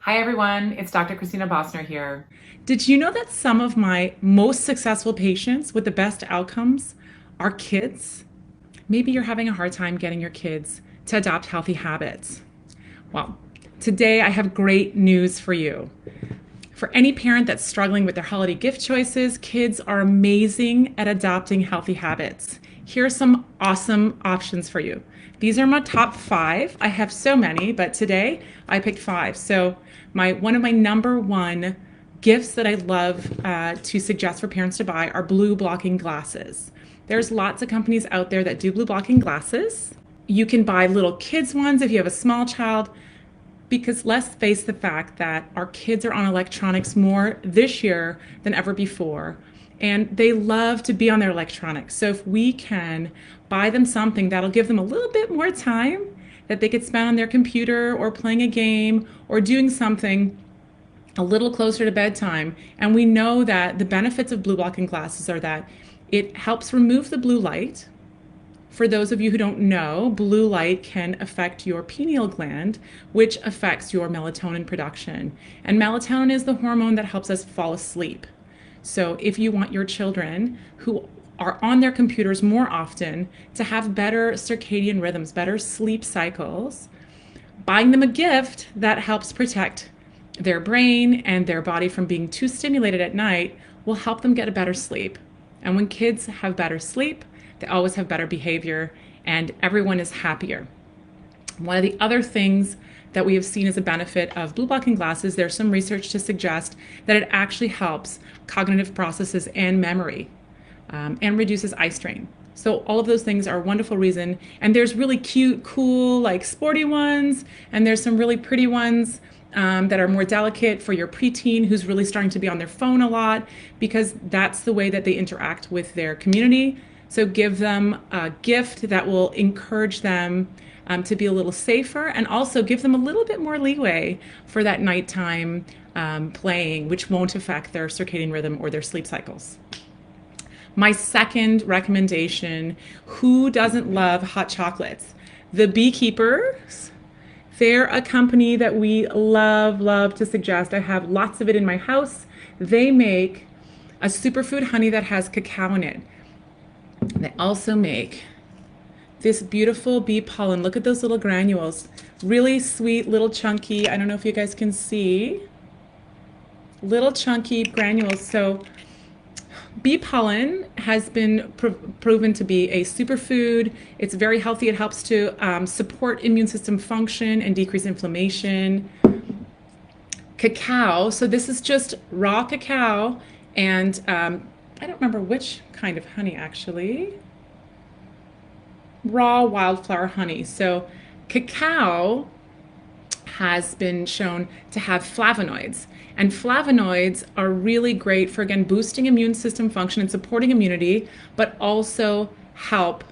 Hi everyone, it's Dr. Christina Bosner here. Did you know that some of my most successful patients with the best outcomes are kids? Maybe you're having a hard time getting your kids to adopt healthy habits. Well, today I have great news for you. For any parent that's struggling with their holiday gift choices, kids are amazing at adopting healthy habits. Here are some awesome options for you. These are my top 5. I have so many, but today I picked 5. So one of my number one gifts that I love to suggest for parents to buy are blue blocking glasses. There's lots of companies out there that do blue blocking glasses. You can buy little kids ones if you have a small child, because let's face the fact that our kids are on electronics more this year than ever before, and they love to be on their electronics. So if we can buy them something that'll give them a little bit more time that they could spend on their computer or playing a game or doing something a little closer to bedtime. And we know that the benefits of blue blocking glasses are that it helps remove the blue light. For those of you who don't know, blue light can affect your pineal gland, which affects your melatonin production. And melatonin is the hormone that helps us fall asleep. So if you want your children who are on their computers more often to have better circadian rhythms, better sleep cycles, buying them a gift that helps protect their brain and their body from being too stimulated at night will help them get a better sleep. And when kids have better sleep, they always have better behavior and everyone is happier. One of the other things that we have seen as a benefit of blue blocking glasses, there's some research to suggest that it actually helps cognitive processes and memory, and reduces eye strain. So all of those things are a wonderful reason. And there's really cute, cool, like sporty ones, and there's some really pretty ones that are more delicate for your preteen who's really starting to be on their phone a lot, because that's the way that they interact with their community. So give them a gift that will encourage them to be a little safer, and also give them a little bit more leeway for that nighttime playing, which won't affect their circadian rhythm or their sleep cycles. My second recommendation, who doesn't love hot chocolates? The Beekeepers. They're a company that we love to suggest. I have lots of it in my house. They make a superfood honey that has cacao in it. They also make this beautiful bee pollen. Look at those little granules. Really sweet, little chunky. I don't know if you guys can see. Little chunky granules. So bee pollen has been proven to be a superfood. It's very healthy. It helps to support immune system function and decrease inflammation. Cacao, so this is just raw cacao, and I don't remember which kind of honey actually. Raw wildflower honey. So cacao has been shown to have flavonoids. And flavonoids are really great for, again, boosting immune system function and supporting immunity, but also help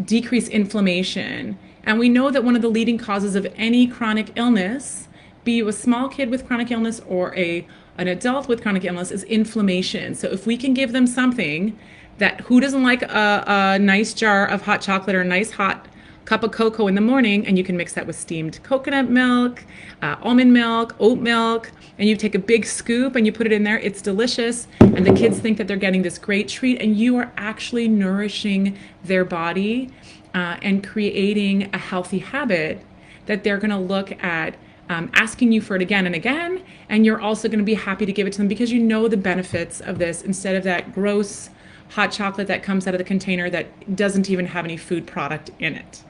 decrease inflammation. And we know that one of the leading causes of any chronic illness, be you a small kid with chronic illness or an adult with chronic illness, is inflammation. So if we can give them something that, who doesn't like a nice jar of hot chocolate or a nice hot cup of cocoa in the morning, and you can mix that with steamed coconut milk, almond milk, oat milk, and you take a big scoop and you put it in there. It's delicious, and the kids think that they're getting this great treat, and you are actually nourishing their body and creating a healthy habit that they're going to look at asking you for it again and again, and you're also going to be happy to give it to them because you know the benefits of this, instead of that gross hot chocolate that comes out of the container that doesn't even have any food product in it.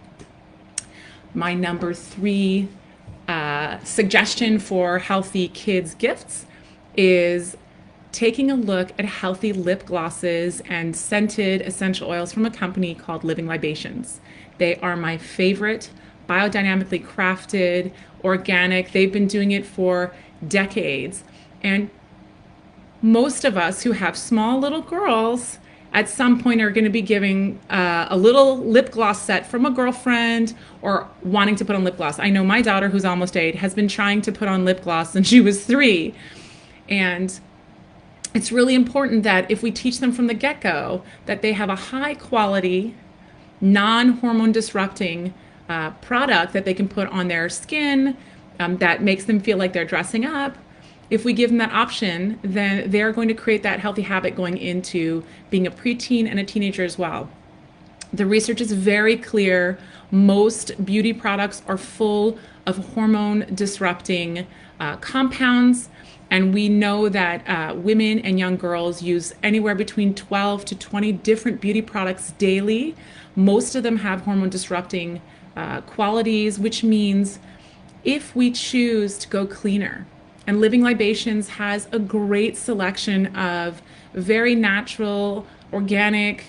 My number 3 suggestion for healthy kids gifts is taking a look at healthy lip glosses and scented essential oils from a company called Living Libations. They are my favorite, biodynamically crafted, organic. They've been doing it for decades. And most of us who have small little girls at some point are going to be giving a little lip gloss set from a girlfriend or wanting to put on lip gloss. I know my daughter, who's almost 8, has been trying to put on lip gloss since she was 3. And it's really important that if we teach them from the get-go that they have a high quality, non-hormone disrupting product that they can put on their skin that makes them feel like they're dressing up, if we give them that option, then they're going to create that healthy habit going into being a preteen and a teenager as well. The research is very clear. Most beauty products are full of hormone disrupting compounds. And we know that women and young girls use anywhere between 12 to 20 different beauty products daily. Most of them have hormone disrupting qualities, which means if we choose to go cleaner, and Living Libations has a great selection of very natural, organic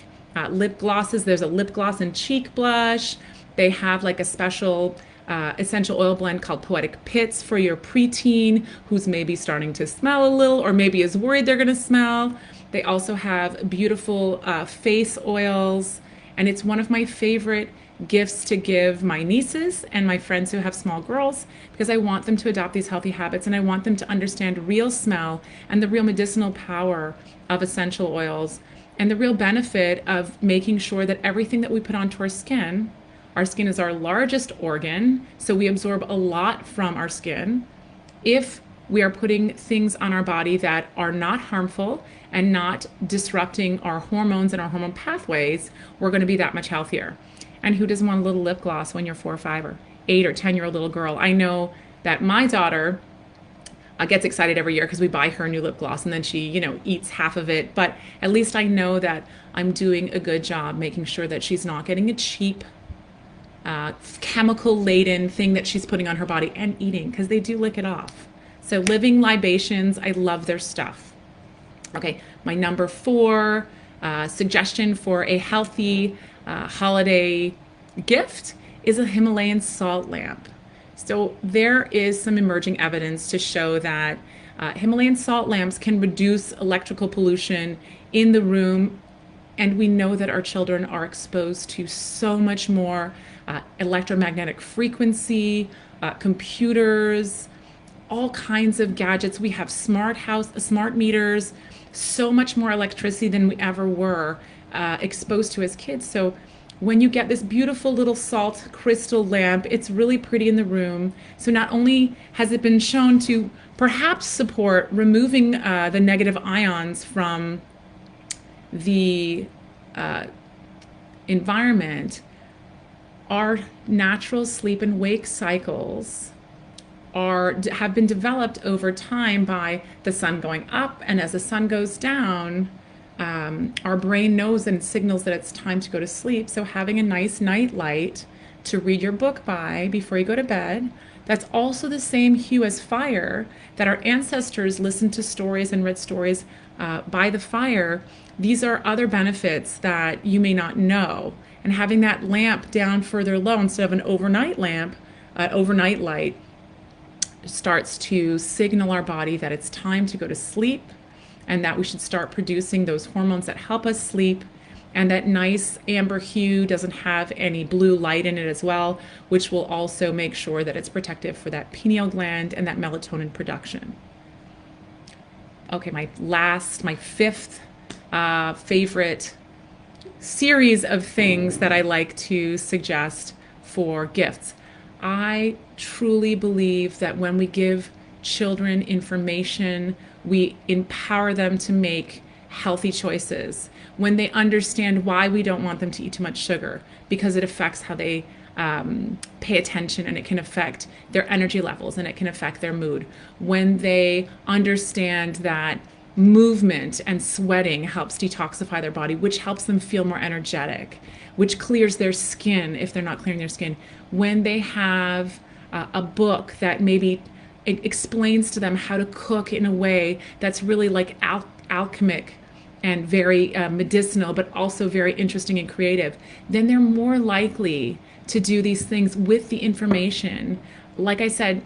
lip glosses. There's a lip gloss and cheek blush. They have like a special essential oil blend called Poetic Pits for your preteen who's maybe starting to smell a little or maybe is worried they're going to smell. They also have beautiful face oils, and it's one of my favorite gifts to give my nieces and my friends who have small girls, because I want them to adopt these healthy habits and I want them to understand real smell and the real medicinal power of essential oils and the real benefit of making sure that everything that we put onto our skin is our largest organ, so we absorb a lot from our skin. If we are putting things on our body that are not harmful and not disrupting our hormones and our hormone pathways, we're going to be that much healthier. And who doesn't want a little lip gloss when you're 4 or 5 or 8 or 10-year-old little girl? I know that my daughter gets excited every year because we buy her a new lip gloss and then she, eats half of it. But at least I know that I'm doing a good job making sure that she's not getting a cheap, chemical-laden thing that she's putting on her body and eating, because they do lick it off. So Living Libations, I love their stuff. Okay, my number 4 suggestion for a healthy holiday gift is a Himalayan salt lamp. So there is some emerging evidence to show that Himalayan salt lamps can reduce electrical pollution in the room, and we know that our children are exposed to so much more electromagnetic frequency, computers, all kinds of gadgets. We have smart meters, so much more electricity than we ever were exposed to as kids. So when you get this beautiful little salt crystal lamp, it's really pretty in the room. So not only has it been shown to perhaps support removing the negative ions from the environment, our natural sleep and wake cycles have been developed over time by the sun going up, and as the sun goes down, our brain knows and signals that it's time to go to sleep. So having a nice night light to read your book by before you go to bed, that's also the same hue as fire, that our ancestors listened to stories and read stories by the fire. These are other benefits that you may not know. And having that lamp down further low instead of an overnight lamp, overnight light, starts to signal our body that it's time to go to sleep and that we should start producing those hormones that help us sleep. And that nice amber hue doesn't have any blue light in it as well, which will also make sure that it's protective for that pineal gland and that melatonin production. Okay, my 5th favorite series of things that I like to suggest for gifts. I truly believe that when we give children information, we empower them to make healthy choices. When they understand why we don't want them to eat too much sugar, because it affects how they pay attention, and it can affect their energy levels, and it can affect their mood. When they understand that movement and sweating helps detoxify their body, which helps them feel more energetic, which clears their skin if they're not clearing their skin. When they have a book that maybe it explains to them how to cook in a way that's really like alchemic and very medicinal, but also very interesting and creative, then they're more likely to do these things with the information. Like I said,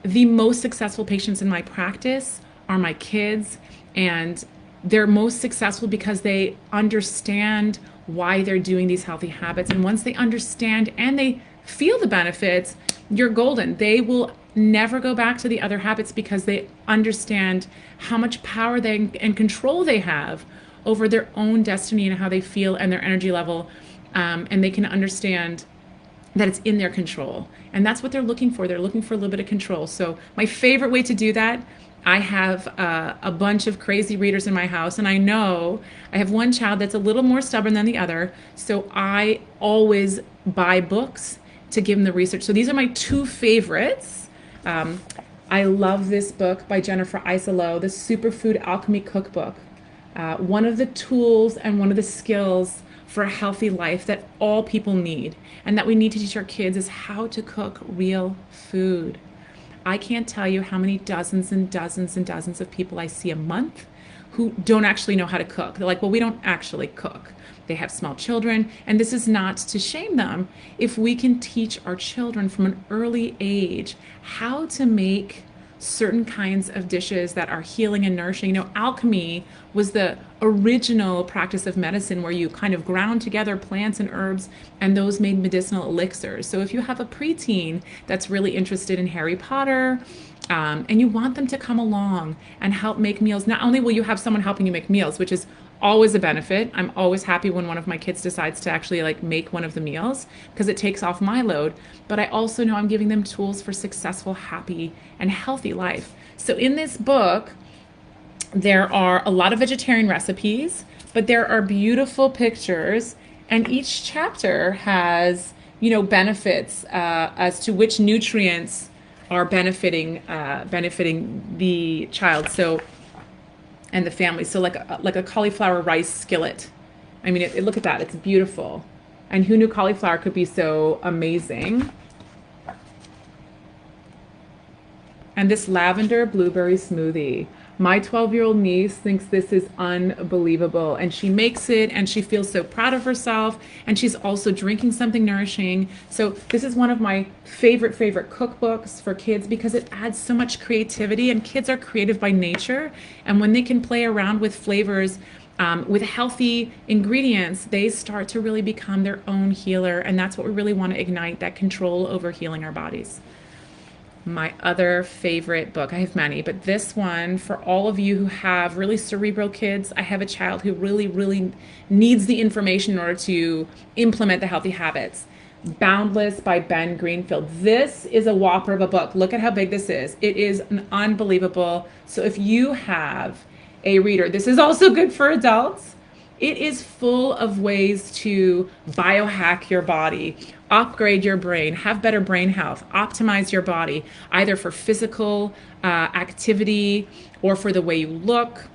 the most successful patients in my practice are my kids, and they're most successful because they understand why they're doing these healthy habits. And once they understand and they feel the benefits, you're golden. They will never go back to the other habits because they understand how much power and control they have over their own destiny and how they feel and their energy level. And they can understand that it's in their control. And that's what they're looking for. They're looking for a little bit of control. So my favorite way to do that, I have a bunch of crazy readers in my house, and I know I have one child that's a little more stubborn than the other. So I always buy books to give them the research. So these are my two favorites. I love this book by Jennifer Iserloh, the Superfood Alchemy Cookbook. One of the tools and one of the skills for a healthy life that all people need and that we need to teach our kids is how to cook real food. I can't tell you how many dozens and dozens and dozens of people I see a month who don't actually know how to cook. They're like, well, we don't actually cook. They have small children, and this is not to shame them. If we can teach our children from an early age how to make certain kinds of dishes that are healing and nourishing. You know, alchemy was the original practice of medicine where you kind of ground together plants and herbs and those made medicinal elixirs. So if you have a preteen that's really interested in Harry Potter, and you want them to come along and help make meals, not only will you have someone helping you make meals, which is always a benefit. I'm always happy when one of my kids decides to actually like make one of the meals because it takes off my load, but I also know I'm giving them tools for successful, happy, and healthy life. So in this book, there are a lot of vegetarian recipes, but there are beautiful pictures, and each chapter has, you know, benefits as to which nutrients are benefiting the child. So and the family. So like a cauliflower rice skillet. I mean, look at that. It's beautiful. And who knew cauliflower could be so amazing? And this lavender blueberry smoothie. My 12-year-old niece thinks this is unbelievable, and she makes it and she feels so proud of herself, and she's also drinking something nourishing. So this is one of my favorite cookbooks for kids because it adds so much creativity, and kids are creative by nature, and when they can play around with flavors with healthy ingredients, they start to really become their own healer, and that's what we really want to ignite, that control over healing our bodies. My other favorite book, I have many, but this one, for all of you who have really cerebral kids, I have a child who really needs the information in order to implement the healthy habits. Boundless by Ben Greenfield. This is a whopper of a book. Look at how big this is. It is unbelievable. So if you have a reader, this is also good for adults. It is full of ways to biohack your body, upgrade your brain, have better brain health, optimize your body, either for physical activity or for the way you look,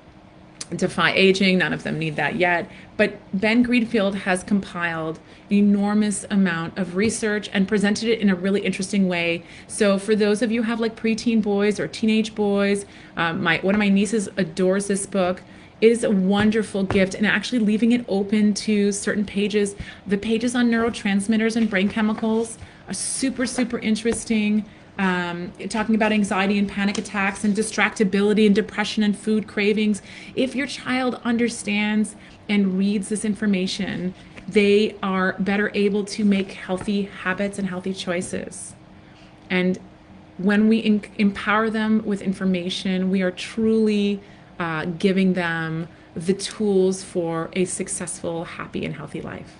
defy aging. None of them need that yet. But Ben Greenfield has compiled an enormous amount of research and presented it in a really interesting way. So for those of you who have like preteen boys or teenage boys, one of my nieces adores this book. It is a wonderful gift, and actually leaving it open to certain pages. The pages on neurotransmitters and brain chemicals are super interesting. Talking about anxiety and panic attacks and distractibility and depression and food cravings. If your child understands and reads this information, they are better able to make healthy habits and healthy choices. And when we empower them with information, we are truly giving them the tools for a successful, happy, and healthy life.